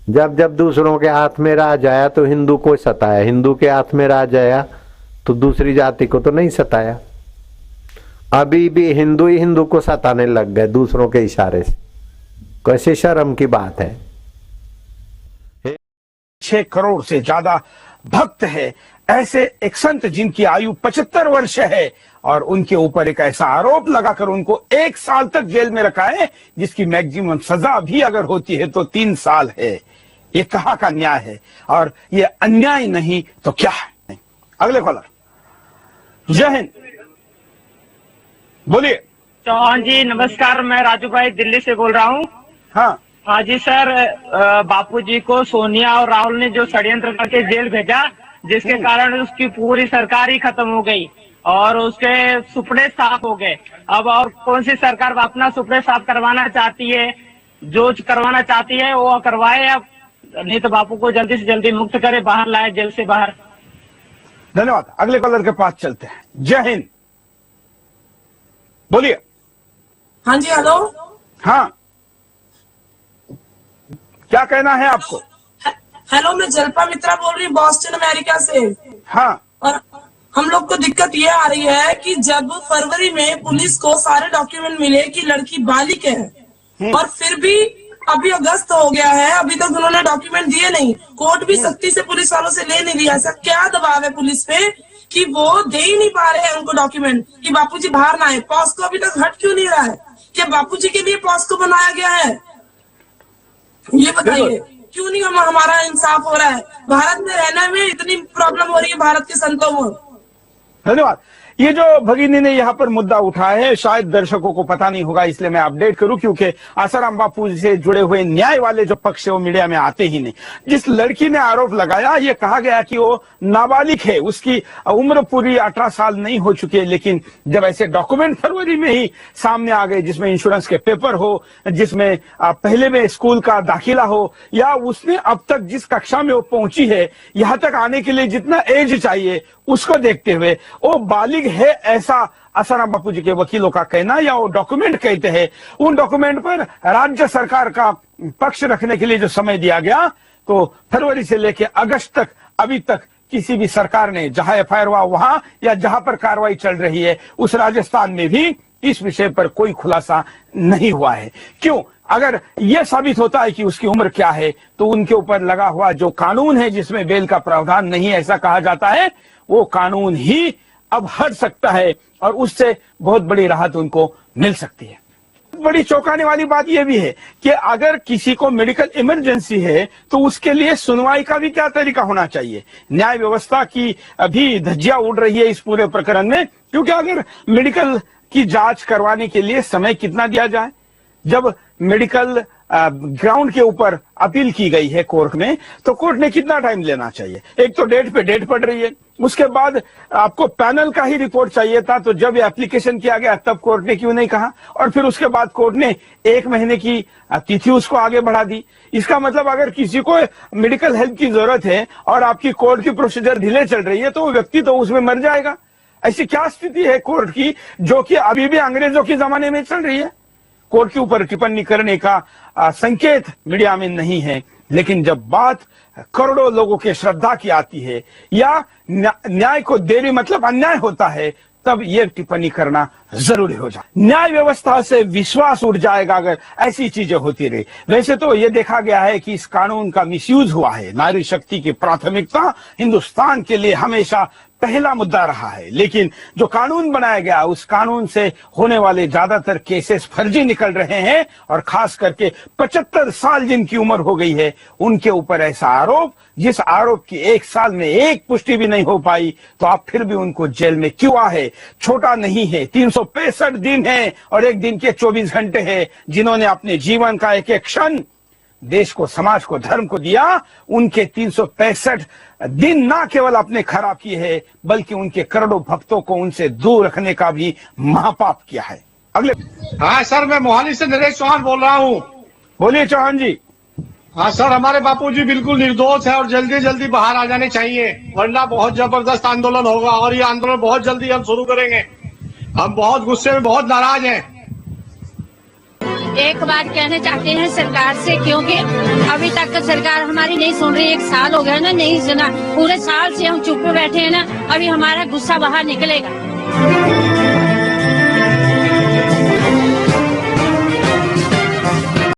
जब जब दूसरों के हाथ में राज आया तो हिंदू को सताया, हिंदू के हाथ में राज आया तो दूसरी जाति को तो नहीं सताया। अभी भी हिंदू ही हिंदू को सताने लग गए दूसरों के इशारे से। कैसे शर्म की बात है। 6 करोड़ से ज्यादा भक्त है ऐसे एक संत जिनकी आयु 75 वर्ष है और उनके ऊपर एक ऐसा आरोप लगाकर उनको 1 साल तक जेल में रखा है, जिसकी मैक्सिमम सजा भी अगर होती है तो 3 साल है। ये कहाँ का न्याय है? और ये अन्याय नहीं तो क्या है? अगले कॉलर। जय हिंद, बोलिए। चौहान जी नमस्कार, मैं राजू भाई दिल्ली से बोल रहा हूँ। हाँ हाँ जी सर, बापूजी को सोनिया और राहुल ने जो षड्यंत्र करके जेल भेजा, जिसके कारण उसकी पूरी सरकार ही खत्म हो गई और उसके सुपने साफ हो गए। अब और कौन सी सरकार अपना सुपने साफ करवाना चाहती है? जो करवाना चाहती है वो करवाए, अब नहीं तो बापू को जल्दी से जल्दी मुक्त करे, बाहर लाए जेल से बाहर। धन्यवाद। अगले कॉलर के पास चलते हैं। जय हिंद, बोलिए। हाँ जी, हेलो। हाँ, क्या कहना है आपको? हेलो, मैं जल्पा मित्रा बोल रही हूँ बॉस्टन अमेरिका से। हाँ, और हम लोग को दिक्कत ये आ रही है कि जब फरवरी में पुलिस को सारे डॉक्यूमेंट मिले कि लड़की बालिग है और फिर भी अभी अगस्त हो गया है, अभी तक उन्होंने डॉक्यूमेंट दिए नहीं। कोर्ट भी सख्ती से पुलिस वालों से ले नहीं लिया। ऐसा क्या दबाव है पुलिस पे कि वो दे ही नहीं पा रहे हैं उनको डॉक्यूमेंट कि बापूजी बाहर ना आए? पॉस्को अभी तक हट क्यों नहीं रहा है? क्या बापूजी के लिए पॉस्को बनाया गया है? ये बताइए, क्यों नहीं हमारा इंसाफ हो रहा है? भारत में रहने में इतनी प्रॉब्लम हो रही है भारत के संतों को। धन्यवाद। ये जो भगिनी ने यहाँ पर मुद्दा उठाया है, शायद दर्शकों को पता नहीं होगा, इसलिए मैं अपडेट करूं, क्योंकि आसाराम बापू से जुड़े हुए न्याय वाले जो पक्ष है वो मीडिया में आते ही नहीं। जिस लड़की ने आरोप लगाया, ये कहा गया कि वो नाबालिग है, उसकी उम्र पूरी 18 साल नहीं हो चुकी है, लेकिन जब ऐसे डॉक्यूमेंट फरवरी में ही सामने आ गए, जिसमें इंश्योरेंस के पेपर हो, जिसमें पहले में स्कूल का दाखिला हो, या उसने अब तक जिस कक्षा में वो पहुंची है, यहाँ तक आने के लिए जितना एज चाहिए उसको देखते हुए वो बालिग है, ऐसा आसाराम बापू जी के वकीलों का कहना, या वो डॉक्यूमेंट कहते हैं। उन डॉक्यूमेंट पर राज्य सरकार का पक्ष रखने के लिए जो समय दिया गया, तो फरवरी से लेकर अगस्त तक अभी तक किसी भी सरकार ने, जहां एफआईआर हुआ वहां या जहां पर कार्रवाई चल रही है उस राजस्थान में भी इस विषय पर कोई खुलासा नहीं हुआ है। क्यों? अगर यह साबित होता है कि उसकी उम्र क्या है, तो उनके ऊपर लगा हुआ जो कानून है जिसमें बेल का प्रावधान नहीं है ऐसा कहा जाता है, वो कानून ही अब हट सकता है और उससे बहुत बड़ी राहत उनको मिल सकती है। बड़ी चौंकाने वाली बात यह भी है कि अगर किसी को मेडिकल इमरजेंसी है तो उसके लिए सुनवाई का भी क्या तरीका होना चाहिए। न्याय व्यवस्था की अभी धज्जियां उड़ रही है इस पूरे प्रकरण में, क्योंकि अगर मेडिकल की जांच करवाने के लिए समय कितना दिया जाए, जब मेडिकल ग्राउंड के ऊपर अपील की गई है कोर्ट में, तो कोर्ट ने कितना टाइम लेना चाहिए? एक तो डेट पे डेट पड़ रही है, उसके बाद आपको पैनल का ही रिपोर्ट चाहिए था, तो जब ये एप्लीकेशन किया गया तब कोर्ट ने क्यों नहीं कहा? और फिर उसके बाद कोर्ट ने 1 महीने की तिथि उसको आगे बढ़ा दी। इसका मतलब अगर किसी को मेडिकल हेल्प की जरूरत है और आपकी कोर्ट की प्रोसीजर ढीले चल रही है, तो वो व्यक्ति तो उसमें मर जाएगा। ऐसी क्या स्थिति है कोर्ट की, जो कि अभी भी अंग्रेजों के जमाने में चल रही है? कोर्ट के ऊपर टिप्पणी करने का संकेत मीडिया में नहीं है, लेकिन जब बात करोड़ों लोगों के श्रद्धा की आती है या न्याय को देरी मतलब अन्याय होता है, तब यह टिप्पणी करना जरूरी हो जाए। न्याय व्यवस्था से विश्वास उठ जाएगा अगर ऐसी चीजें होती रही। वैसे तो यह देखा गया है कि इस कानून का मिसयूज हुआ है। नारी शक्ति की प्राथमिकता हिंदुस्तान के लिए हमेशा पहला मुद्दा रहा है, लेकिन जो कानून बनाया गया उस कानून से होने वाले ज्यादातर केसेस फर्जी निकल रहे हैं, और खास करके 75 साल जिनकी उम्र हो गई है उनके ऊपर ऐसा आरोप, जिस आरोप की 1 साल में एक पुष्टि भी नहीं हो पाई, तो आप फिर भी उनको जेल में क्यों आए? छोटा नहीं है, 365 दिन है और एक दिन के 24 घंटे है, जिन्होंने अपने जीवन का एक एक क्षण देश को, समाज को, धर्म को दिया, उनके 365 दिन ना केवल अपने खराब किए हैं, बल्कि उनके करोड़ों भक्तों को उनसे दूर रखने का भी महापाप किया है। अगले। हाँ सर, मैं मोहाली से नरेश चौहान बोल रहा हूँ। बोलिए चौहान जी। हाँ सर, हमारे बापूजी बिल्कुल निर्दोष है और जल्दी जल्दी बाहर आ जाने चाहिए, वरना बहुत जबरदस्त आंदोलन होगा और ये आंदोलन बहुत जल्दी हम शुरू करेंगे। हम बहुत गुस्से में, बहुत नाराज हैं। एक बात कहना चाहते हैं सरकार से, क्योंकि अभी तक सरकार हमारी नहीं सुन रही। 1 साल हो गया ना, नहीं सुना। पूरे साल से हम चुप बैठे हैं ना, अभी हमारा गुस्सा बाहर निकलेगा।